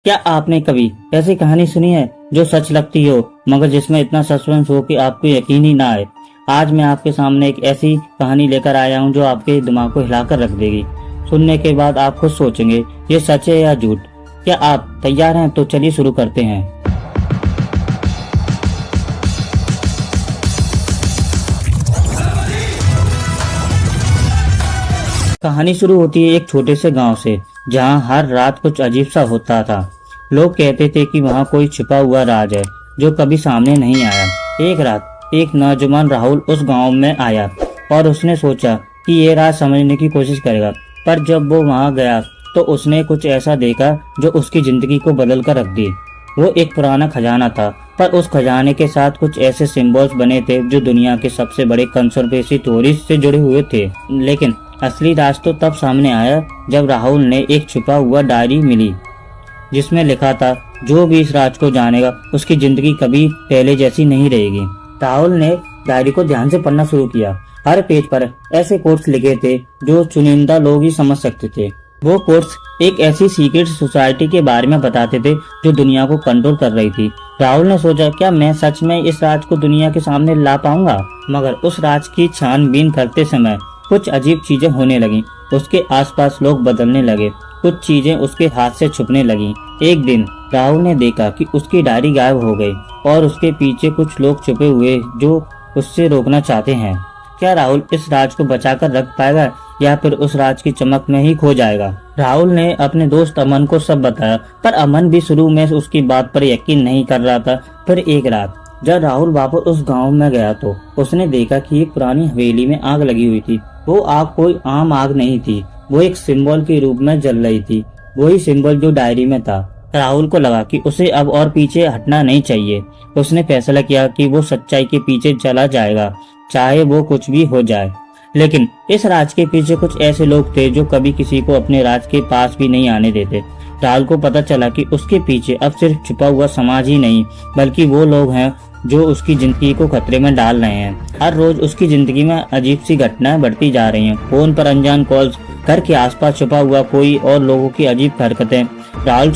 क्या आपने कभी ऐसी कहानी सुनी है जो सच लगती हो मगर जिसमें इतना सस्पेंस हो कि आपको यकीन ही ना आए। आज मैं आपके सामने एक ऐसी कहानी लेकर आया हूँ जो आपके दिमाग को हिलाकर रख देगी। सुनने के बाद आप खुद सोचेंगे ये सच है या झूठ। क्या आप तैयार हैं? तो चलिए शुरू करते हैं। कहानी शुरू होती है एक छोटे से गांव से, जहां हर रात कुछ अजीब सा होता था। लोग कहते थे कि वहां कोई छिपा हुआ राज है जो कभी सामने नहीं आया। एक रात एक नौजवान राहुल उस गांव में आया और उसने सोचा कि ये राज समझने की कोशिश करेगा। पर जब वो वहां गया तो उसने कुछ ऐसा देखा जो उसकी जिंदगी को बदल कर रख दी। वो एक पुराना खजाना था, पर उस खजाने के साथ कुछ ऐसे सिंबल्स बने थे जो दुनिया के सबसे बड़े कंस्पिरेसी थ्योरीज से जुड़े हुए थे। लेकिन असली राज तो तब सामने आया जब राहुल ने एक छुपा हुआ डायरी मिली जिसमें लिखा था जो भी इस राज को जानेगा उसकी जिंदगी कभी पहले जैसी नहीं रहेगी। राहुल ने डायरी को ध्यान से पढ़ना शुरू किया। हर पेज पर ऐसे कोट्स लिखे थे जो चुनिंदा लोग ही समझ सकते थे। वो कोट्स एक ऐसी सीक्रेट सोसाइटी के बारे में बताते थे जो दुनिया को कंट्रोल कर रही थी। राहुल ने सोचा क्या मैं सच में इस राज को दुनिया के सामने ला पाऊंगा। मगर उस राज की छानबीन करते समय कुछ अजीब चीजें होने लगी। उसके आसपास लोग बदलने लगे, कुछ चीजें उसके हाथ से छुपने लगी। एक दिन राहुल ने देखा कि उसकी डायरी गायब हो गई और उसके पीछे कुछ लोग छुपे हुए जो उससे रोकना चाहते हैं। क्या राहुल इस राज को बचाकर रख पाएगा या फिर उस राज की चमक में ही खो जाएगा? राहुल ने अपने दोस्त अमन को सब बताया, पर अमन भी शुरू में उसकी बात पर यकीन नहीं कर रहा था। फिर एक रात जब राहुल वापस उस गांव में गया तो उसने देखा कि एक पुरानी हवेली में आग लगी हुई थी। वो आग कोई आम आग नहीं थी, वो एक सिंबल के रूप में जल रही थी, वही सिंबल जो डायरी में था। राहुल को लगा कि उसे अब और पीछे हटना नहीं चाहिए। उसने फैसला किया कि वो सच्चाई के पीछे चला जाएगा, चाहे वो कुछ भी हो जाए। लेकिन इस राज के पीछे कुछ ऐसे लोग थे जो कभी किसी को अपने राज के पास भी नहीं आने देते। राहुल को पता चला कि उसके पीछे अब सिर्फ छुपा हुआ समाज ही नहीं बल्कि वो लोग हैं जो उसकी जिंदगी को खतरे में डाल रहे हैं। हर रोज उसकी जिंदगी में अजीब सी घटनाएं बढ़ती जा रही हैं। फोन पर अनजान कॉल्स, घर के आसपास छुपा हुआ कोई और लोगों की अजीब हरकतें। राहुल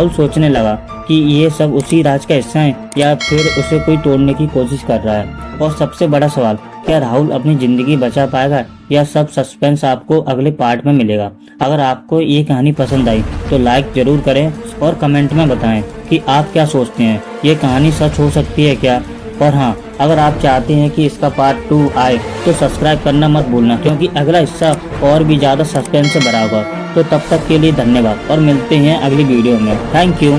सोचने लगा कि ये सब उसी राज का हिस्सा है या फिर उसे कोई तोड़ने की कोशिश कर रहा है। और सबसे बड़ा सवाल, क्या राहुल अपनी जिंदगी बचा पाएगा या सब सस्पेंस आपको अगले पार्ट में मिलेगा। अगर आपको ये कहानी पसंद आई तो लाइक जरूर करें और कमेंट में बताएं कि आप क्या सोचते हैं, ये कहानी सच हो सकती है क्या। और हाँ, अगर आप चाहते हैं कि इसका पार्ट 2 आए तो सब्सक्राइब करना मत भूलना, क्योंकि अगला हिस्सा और भी ज्यादा सस्पेंस से भरा होगा। तो तब तक के लिए धन्यवाद और मिलते हैं अगली वीडियो में। Thank you.